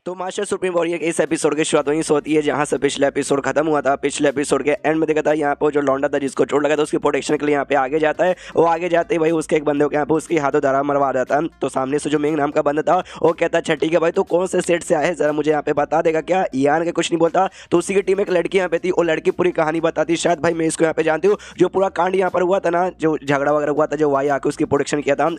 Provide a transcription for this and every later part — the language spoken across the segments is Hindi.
तो मास्टर सुप्रीम वॉरियर के इस एपिसोड की शुरुआत वहीं से होती है जहां से पिछले एपिसोड खत्म हुआ था। पिछले एपिसोड के एंड में देखा था यहाँ पे जो लौंडा था जिसको चोट लगा था उसकी प्रोटेक्शन के लिए यहाँ पे आगे जाता है। वो आगे जाते ही भाई उसके एक बंदे को यहाँ पे उसकी हाथों धारा मरवा देता है। तो सामने से जो मेंग नाम का बंदा था वो कहता है अच्छा ठीक है भाई, तो कौन से सेट से आए जरा मुझे यहाँ पे बता देगा क्या। यान के कुछ नहीं बोलता। तो उसी की टीम एक लड़की यहाँ पे थी, वो लड़की पूरी कहानी बताती शायद भाई मैं इसको यहाँ पे जानती हूँ। जो पूरा कांड यहाँ पर हुआ था ना, जो झगड़ा वगैरह हुआ था, जो वाई आके उसकी प्रोटेक्शन किया था,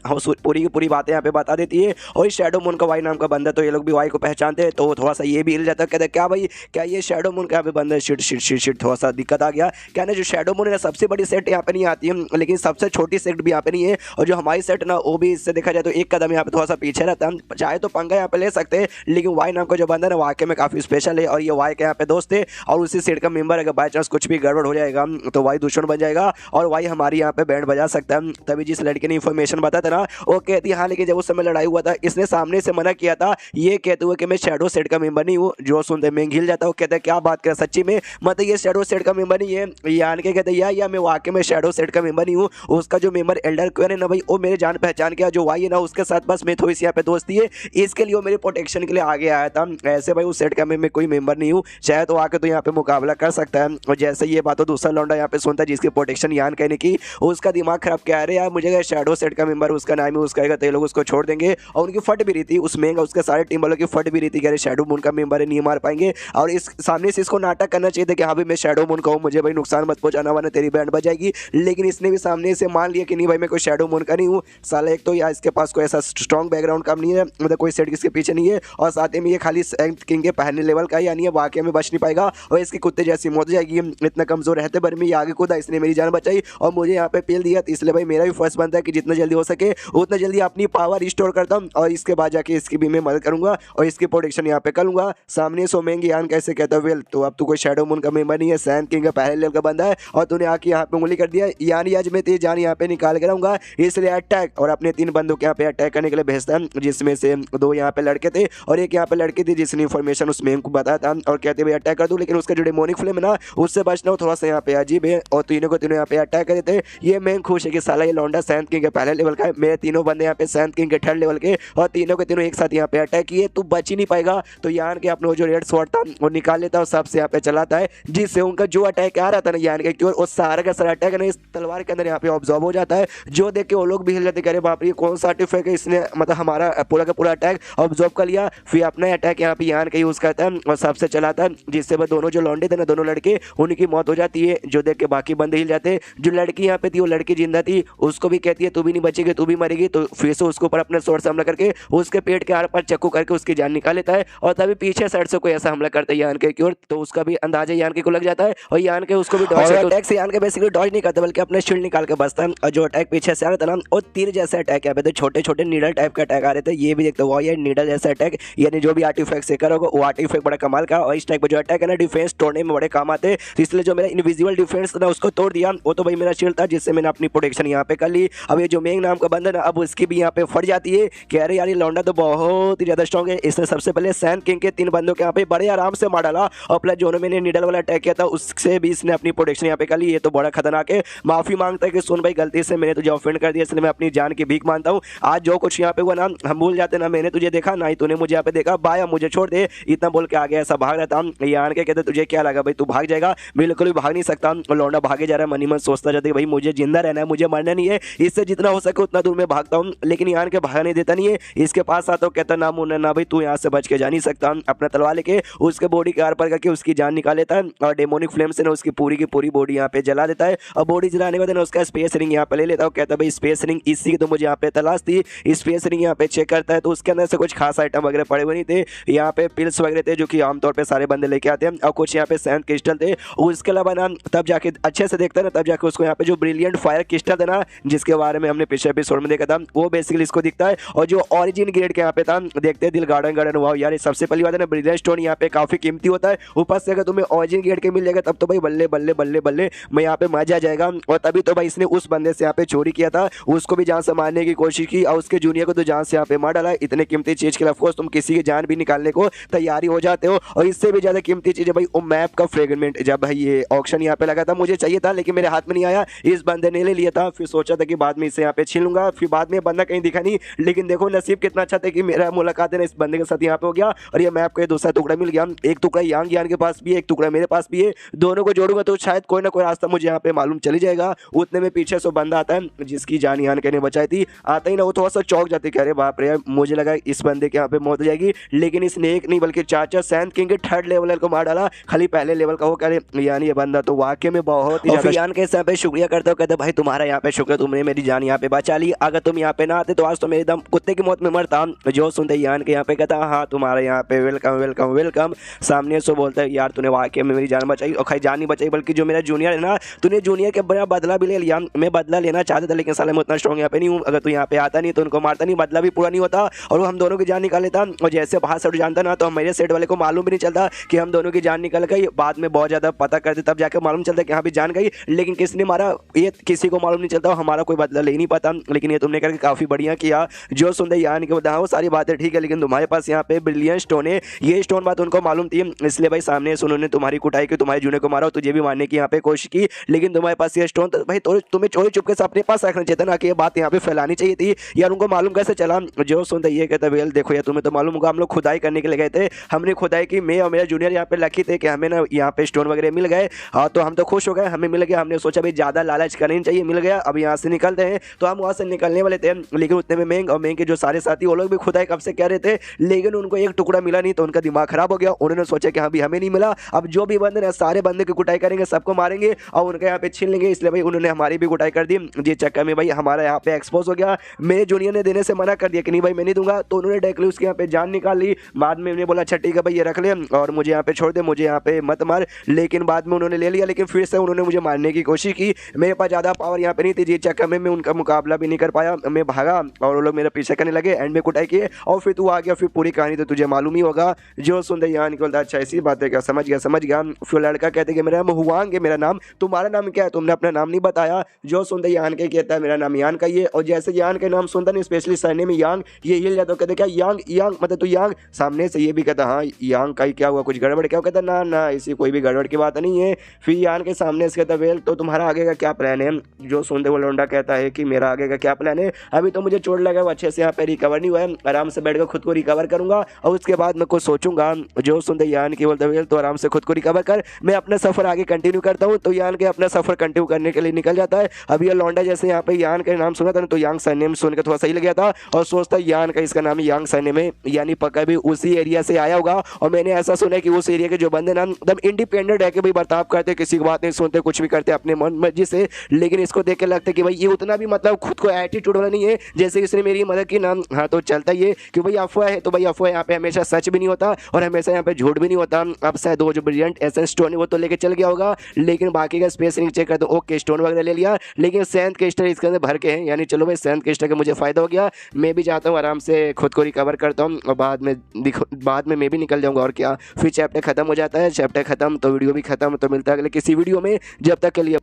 पूरी की पूरी बातें यहाँ पे बता देती है। और इस शैडो मून का वाई नाम का बंदा, तो ये लोग भी वाई को पहचानते हैं। तो थोड़ा सा ये भी हिल जाता है, कहते क्या भाई क्या ये शैडो मून का भी बंदा। शिट शिट शिट शिट थोड़ा सा दिक्कत आ गया। क्या ना जो शैडो मून है सबसे बड़ी सेट यहाँ पे नहीं आती है, लेकिन सबसे छोटी सेट भी यहाँ पे नहीं है। और जो हमारी सेट ना वो भी इससे देखा जाए तो एक कदम यहाँ पे थोड़ा सा पीछे रहता है। चाहे तो पंगा यहाँ पे ले सकते हैं, लेकिन वाई नाम का जो बंदा है वाकई में काफी स्पेशल है। और ये वाई के यहाँ पे दोस्त थे और उसी सेट का मेंबर। अगर बाई चांस कुछ भी गड़बड़ हो जाएगा तो वाई दुश्मन बन जाएगा और वाई हमारी यहाँ पे बैंड बजा सकता है। तभी जिस लड़के ने इन्फॉर्मेशन बताया था ना वो कहती हाँ, लेकिन जब उस समय लड़ाई हुआ था इसने सामने से मना किया था, ये कहते हुए कि मैं शैडो सेट का मेंबर नहीं हूँ। जो सुनते मैं हिल जाता है, वो कहते हैं क्या बात कर सच्ची में, मतलब ये शैडो सेट का मेंबर नहीं है। यान के कहते हैं या मैं वाकई में शैडो सेट का मेंबर नहीं हूँ। उसका जो मेंबर एल्डर क्वेन है ना भाई, वो मेरे जान पहचान के जो वाई है ना उसके साथ बस मैं थोड़ी सी यहाँ पे दोस्ती है, इसके लिए वो मेरी प्रोटेक्शन के लिए आगे आया था। ऐसे भाई उस सेट का मैं कोई मेंबर नहीं हूँ, शायद तो आके तो यहाँ पे मुकाबला कर सकता है। और जैसे ये बात तो दूसरा लौंडा यहाँ पे सुनता है जिसकी प्रोटेक्शन यान कहने की, उसका दिमाग खराब क्या है यार, मुझे शैडो सेट का मेंबर उसका नाम है उसका, तो ये लोग उसको छोड़ देंगे। और उनकी फट भी रही थी उस मेंगा, उसके सारे टीम वालों की फट भी रही थी कि अरे शैडो मून का मेंबर है नहीं मार पाएंगे। और इस सामने से इसको नाटक करना चाहिए था कि हाँ भाई मैं शैडो मून का हूँ, मुझे भाई नुकसान मत पहुंचाना वरना तेरी बैंड बजाएगी। लेकिन इसने भी सामने से मान लिया कि नहीं भाई मैं कोई शैडो मून का नहीं हूँ। साला एक तो या इसके पास कोई ऐसा स्ट्रॉन्ग बैकग्राउंड काम नहीं है, मतलब कोई सेट किसके पीछे नहीं है, और साथ में ये खाली किंग के पहनने लेवल का यानी वाकई में बच नहीं पाएगा और इसकी कुत्ते जैसी मौत जाएगी। इतना कमजोर रहते पर मैं आगे कूदा, इसने मेरी जान बचाई और मुझे यहाँ पे पेल दिया। इसलिए भाई मेरा भी फर्स्ट बनता है कि जितना जल्दी हो सके उतना जल्दी अपनी पावर रिस्टोर करता हूँ और इसके बाद जाके इसकी भी मैं मदद करूंगा और इसकी प्रोटेक्शन यहाँ पे करूंगा। सामने सोमेंगे यान कैसे कहता वेल, तो अब तू कोई शैडो मून का मेंबर नहीं है, सैंड किंग का पहले लेवल का बंदा है और तूने आके यहाँ पे उंगली कर दिया, यानी आज मैं तेरी जान यहाँ पे निकाल के रहूंगा। इसलिए अटैक और अपने 3 बंदों के यहाँ पे अटैक करने के लिए भेजता है, जिसमें से 2 यहाँ पे लड़के थे और एक यहाँ पे लड़की थी जिसने इन्फॉर्मेशन उस मेम को बताया था। और कहते भाई अटैक कर दूं, लेकिन उसका जो डेमोनिक फ्लेम है ना उससे बचना हो थोड़ा सा यहाँ पे अजीब है। और तीनों को तीनों यहाँ पे अटैक कर देते। ये मेम खुश है कि साला ये लौंडा सैंड किंग के पहले लेवल का है, मेरे तीनों बंदे यहाँ पे सैंड किंग के 3rd लेवल के और तीनों के तीनों एक साथ यहाँ पे अटैक किए। तू बच ही नहीं पाएगा। तो यान के अपने जो रेड स्वॉर्ड था वो निकाल लेता है और सबसे यहाँ पे चलाता है, जिससे उनका जो अटैक आ रहा था ना यान के की ओर, वो सारा का सारा अटैक ना इस तलवार के अंदर यहाँ पे ऑब्जॉर्व हो जाता है। जो देख के वो लोग भी हिल जाते, करे बाप रे कौन सा आर्टिफैक्ट है, इसने मतलब हमारा पूरा का पूरा अटैक ऑब्जॉर्व कर लिया। फिर अपना अटैक यहाँ पे यान का यूज करता है और सबसे चलाता है, जिससे वो दोनों जो लौंडे थे ना दोनों लड़के उनकी मौत हो जाती है। जो देख के बाकी बंदे हिल जाते। जो लड़की यहाँ पे थी वो लड़की जिंदा थी, उसको भी कहती है तू भी नहीं बचेगी तू भी मरेगी। तो फिर से उसके ऊपर अपने स्वॉर्ड से हमला करके उसके पेट के आर पार चक्कू करके उसकी जान निकाल लेता है। और तभी पीछे साइड से कोई ऐसा हमला करता है यान के की ओर, तो उसका भी अंदाजा यान के को लग जाता है और यान के उसको भी डॉज अटैक से यान के बेसिकली डॉज नहीं करता बल्कि अपने शील्ड निकाल के बचता है। और जो अटैक पीछे से आ रहा था ना वो तीर जैसे अटैक है, तो छोटे छोटे नीडल टाइप का अटैक आ रहे थे। ये भी देखते हो ये नीडल जैसा अटैक, यानी जो भी आर्टिफैक्ट से करोगे वो आर्टिफैक्ट बड़ा कमाल का। और इस टाइप का जो अटैक है ना डिफेंस तोड़ने में बड़े काम आते हैं। तो इसलिए जो मेरा इनविजिबल डिफेंस था उसको तोड़ दिया, वो तो भाई मेरा शील्ड था जिससे मैंने अपनी प्रोटेक्शन यहाँ पे कर ली। अब ये जो मेंग नाम का बंदा ना अब उसकी भी यहाँ पे फट जाती है कि अरे यार ये लौंडा तो बहुत ही ज्यादा स्ट्रॉन्ग है। इसने सबसे पहले सैंड किंग के 3 बंदों के यहाँ पे बड़े आराम से मार डाला और प्लस जो मैंने नीडल वाला अटैक किया था उससे भी इसने अपनी प्रोटेक्शन यहाँ पे कर ली। ये तो बड़ा खतरनाक है। माफी मांगता है कि सुन भाई गलती से मैंने तुझे ऑफेंड कर दिया, इसलिए मैं अपनी जान की भीख मानता हूँ। आज जो कुछ यहाँ पे हुआ ना हम भूल जाते ना, मैंने तुझे देखा ना ही तूने मुझे यहाँ पे देखा, बाया मुझे छोड़ दे, इतना बोल के आगे ऐसा भाग रहा था। यान के कहते तुझे क्या लगा भाई तू भाग जाएगा, बिल्कुल भी भाग नहीं सकता। लौंडा भागे जा रहा है, मनी मन सोचता जाता है भाई मुझे जिंदा रहना है, मुझे मरना नहीं है, इससे जितना हो सके उतना दूर में भागता हूँ। लेकिन यान के भागने देता नहीं है, इसके पास आता हूँ कहता ना मुन्ना ना भाई तू यहाँ से बच के जा नहीं सकता। अपना तलवार लेके उसके बॉडी के आर पार करके उसकी जान निकाल लेता है और डेमोनिक फ्लेम से ना उसकी पूरी की पूरी बॉडी यहाँ पे जला देता है। और बॉडी जलाने के बाद उसका स्पेस रिंग यहाँ पे ले लेता है, कहता है भाई स्पेस रिंग इसी की तो मुझे यहाँ पे तलाश थी। स्पेस रिंग यहाँ पे चेक करता है तो उसके अंदर से कुछ खास आइटम वगैरह पड़े हुए नहीं थे। यहाँ पे पिल्स वगैरह थे जो कि आमतौर पर सारे बंदे लेके आते हैं और कुछ यहाँ पे सैंड क्रिस्टल थे। उसके अलावा ना तब जाके अच्छे से देखता है ना तब जाके उसको यहाँ पे जो ब्रिलियंट फायर क्रिस्टल था ना जिसके बारे में हमने पिछले एपिसोड में देखा था वो बेसिकली इसको दिखता है। और जो ओरिजिन ग्रेड के यहाँ पे था देखते हैं दिल गार्डन गार्डन हुआ यार, सबसे पहली बात है ना ब्रिलियंट स्टोन यहाँ पे काफी कीमती होता है। ऊपर से अगर तुम्हें ओरिजिन ग्रेड के मिल जाएगा तब तो भाई बल्ले बल्ले बल्ले बल्ले मैं यहाँ पे मजा आ जाएगा। और तभी तो भाई इसने उस बंदे से यहाँ पे चोरी किया था, उसको भी जान से मारने की कोशिश की और उसके जूनियर को तो जान से यहाँ पे मार डाला। इतने कीमती चीज के लिए ऑफकोर्स तुम किसी की जान भी निकालने को तैयारी हो जाते हो। और इससे भी ज्यादा कीमती चीज है भाई वो मैप का फ्रेगमेंट। जब भाई ये ऑक्शन यहाँ पे लगा था मुझे चाहिए था लेकिन मेरे हाथ में नहीं आया, इस बंदे ने ले लिया था। फिर सोचा था कि बाद में इसे यहाँ पे छीन लूंगा, फिर बाद में बंदा कहीं दिखा नहीं। लेकिन देखो नसीब कितना अच्छा था कि मेरा मुलाकात है ना इस बंदे के साथ यहाँ यहाँ पे हो गया और ये मैप का ये दूसरा टुकड़ा मिल गया। एक टुकड़ा यांग यान के पास भी है, एक टुकड़ा मेरे पास भी है, दोनों को जोड़ूंगा तो शायद कोई ना कोई रास्ता मुझे यहाँ पे मालूम चली जाएगा। उतने में पीछे से बंदा आता है जिसकी जान यान के ने बचाई थी। आता ही ना वो थोड़ा सा चौक जाते, कह रहे बाप रे, मुझे लगा इस बंदे के यहाँ पे मौत हो जाएगी, लेकिन इसने एक नहीं बल्कि 4 सैंड किंग के 3rd लेवल को मार डाला, खाली पहले लेवल का। वो कह रहे यानी ये बंदा तो वाकई में बहुत ही ज्यादा यान के यहाँ पे शुक्रिया करता हूँ। कहते भाई तुम्हारा यहाँ पे शुक्र, तुमने मेरी जान यहाँ पे बचा ली, अगर तुम यहाँ पे ना आते तो आज तो मेरे दम कुत्ते की मौत में मरता। जो सुनते यान के यहाँ पे कहता हाँ तुम्हारा यहाँ पे वेलकम वेलकम वेलकम। सामने से बोलता है यार तूने वाकई में मेरी जान बचाई, और खाली जान नहीं बचाई बल्कि जो मेरा जूनियर है ना, तूने जूनियर के बड़ा बदला भी ले लिया। मैं बदला लेना चाहता था लेकिन साले मैं उतना स्ट्रॉन्ग यहाँ पे नहीं हूँ, अगर तू यहाँ पे आता नहीं तो उनको मारता नहीं, बदला भी पूरा नहीं होता और वो हम दोनों की जान निकाल लेता। और जैसे बाहर से जानता ना तो मेरे सेट वाले को मालूम भी नहीं चलता कि हम दोनों की जान निकल गई। बाद में बहुत ज्यादा पता करते तब जाकर मालूम चलता कि यहाँ भी जान गई, लेकिन किसने मारा ये किसी को मालूम नहीं चलता, हमारा कोई बदला ले नहीं पाता। लेकिन ये तुमने करके काफी बढ़िया किया। जो सुनते यान के बताओ वो सारी बातें ठीक है, लेकिन तुम्हारे पास यहाँ पे ब्रिलियंट स्टोन है, ये स्टोन बात उनको मालूम थी, इसलिए भाई सामने से उन्होंने तुम्हारी कुटाई की, तुम्हारे जूनियर को मारा, तुझे भी मारने की यहाँ पे कोशिश की, लेकिन तुम्हारे पास ये स्टोन तो भाई तुम्हें चोरी चुपके से अपने पास रखना चाहिए था ना, कि ये बात यहाँ पे फैलानी चाहिए थी यार। उनको मालूम कैसे चला? जो सुनते ये कहते वेल देखो यार तुम्हें तो मालूम होगा, हम लोग खुदाई करने के लिए गए थे, हमने खुदाई की, मैं और मेरा जूनियर यहाँ पे लकी थे कि हमें ना यहाँ पे स्टोन वगैरह मिल गए। हाँ तो हम तो खुश हो गए, हमें मिल गया, हमने सोचा भाई ज़्यादा लालच करनी चाहिए, मिल गया, अब यहाँ से निकलते हैं। तो हम वहाँ से निकलने वाले थे, लेकिन उतने में मेंग और मेंग के जो सारे साथी वो लोग भी खुदाई कब से कह रहे थे, लेकिन उनको एक टुकड़ा मिला नहीं, तो उनका दिमाग खराब हो गया। उन्होंने सोचा कि हाँ भी हमें नहीं मिला, अब जो भी बंदे सारे बंदे की कुटाई करेंगे, सबको मारेंगे और उनके यहाँ पे छीन लेंगे, इसलिए भाई उन्होंने हमारी भी कुटाई कर दी। जिस चक्कर में भाई हमारा यहाँ पे एक्सपोज हो गया, मेरे जूनियर ने देने से मना कर दिया कि नहीं भाई मैं नहीं दूंगा, तो उन्होंने डायरेक्टली उसके यहाँ पे जान निकाल ली। बाद में उन्हें बोला अच्छा ठीक है भाई ये रख ले और मुझे यहाँ पे छोड़ दे, मुझे यहाँ पे मत मार, लेकिन बाद में उन्होंने ले लिया, लेकिन फिर से उन्होंने मुझे मारने की कोशिश की। मेरे पास ज़्यादा पावर यहाँ पे नहीं थी, जिस चक्कर में मैं उनका मुकाबला भी नहीं कर पाया, मैं भागा और वो लोग मेरे पीछे करने लगे, एंड में कुटाई किए और फिर तू आ गया। फिर पूरी कहानी तो तुझे मालूम ही होगा। जो सुनते यहाँ निकलता अच्छा ऐसी बात है क्या, समझ गया। फिर लड़का कहते कि मेरा नाम हुआंग है, मेरा नाम, तुम्हारा नाम क्या है? तुमने अपना नाम नहीं बताया। जो सुनते यान के कहता है मेरा नाम यान का ही है, और जैसे यान के नाम सुनता नहीं स्पेशली सरनेम में यांग, ये हिल जाता, कहते क्या यांग मतलब तू यांग? सामने से ये भी कहता हाँ यांग का ही क्या हुआ, कुछ गड़बड़ क्या? कहता ना इसी कोई भी गड़बड़ की बात नहीं है। फिर यान के सामने से कहता वेल तो तुम्हारा आगे का क्या प्लान है? जो सुनते वो लौंडा कहता है कि मेरा आगे का क्या प्लान है, अभी तो मुझे चोट लगा, अच्छे से यहाँ पे रिकवर नहीं हुआ है, आराम से बैठ कर खुद को रिकवर करूंगा और उसके बाद मैं कुछ सोचूंगा। जो सुनते यान की बोलता वेल तो आराम से खुद को रिकवर कर, मैं अपना सफर आगे कंटिन्यू करता हूँ। तो यान के अपना सफर कंटिन्यू करने के लिए निकल जाता है। अभी ये लौंडा जैसे यहाँ पे यान के नाम सुना था तो यांग सरनेम सुन के थोड़ा सही लग गया था और सोचता यान का इसका नाम यांग सरनेम है, यानी पक्का भी उसी एरिया से आया होगा। और मैंने ऐसा सुना है कि उस एरिया के जो बंदे नाम एकदम इंडिपेंडेंट है कि भाई बर्ताव करते, किसी की बात नहीं सुनते, कुछ भी करते अपने मन मर्जी से, लेकिन इसको देख के लगता है कि भाई ये उतना भी मतलब खुद को एटीट्यूड वाला नहीं है जैसे इसने मेरी मदद की नाम। हाँ तो चलता ही है कि भाई अफवाह है, तो भाई अफवाह यहाँ पे हमेशा सच भी नहीं होता और हमेशा यहाँ पे झूठ भी नहीं होता। अब शायद वो जो ब्रिलियंट एसेंस स्टोन है वो तो लेके चल गया होगा, लेकिन बाकी का स्पेस नहीं चेक करते, ओके स्टोन वगैरह ले लिया, लेकिन सेंथ के स्टर इसके अंदर भर के हैं, यानी चलो भाई सेंथ के स्टर का मुझे फायदा हो गया। मैं भी चाहता हूँ आराम से खुद को रिकवर करता हूँ और बाद में मैं भी निकल जाऊँगा और क्या। फिर चैप्टर खत्म हो जाता है, चैप्टर खत्म तो वीडियो भी खत्म, तो मिलता है अगले किसी वीडियो में, जब तक के लिए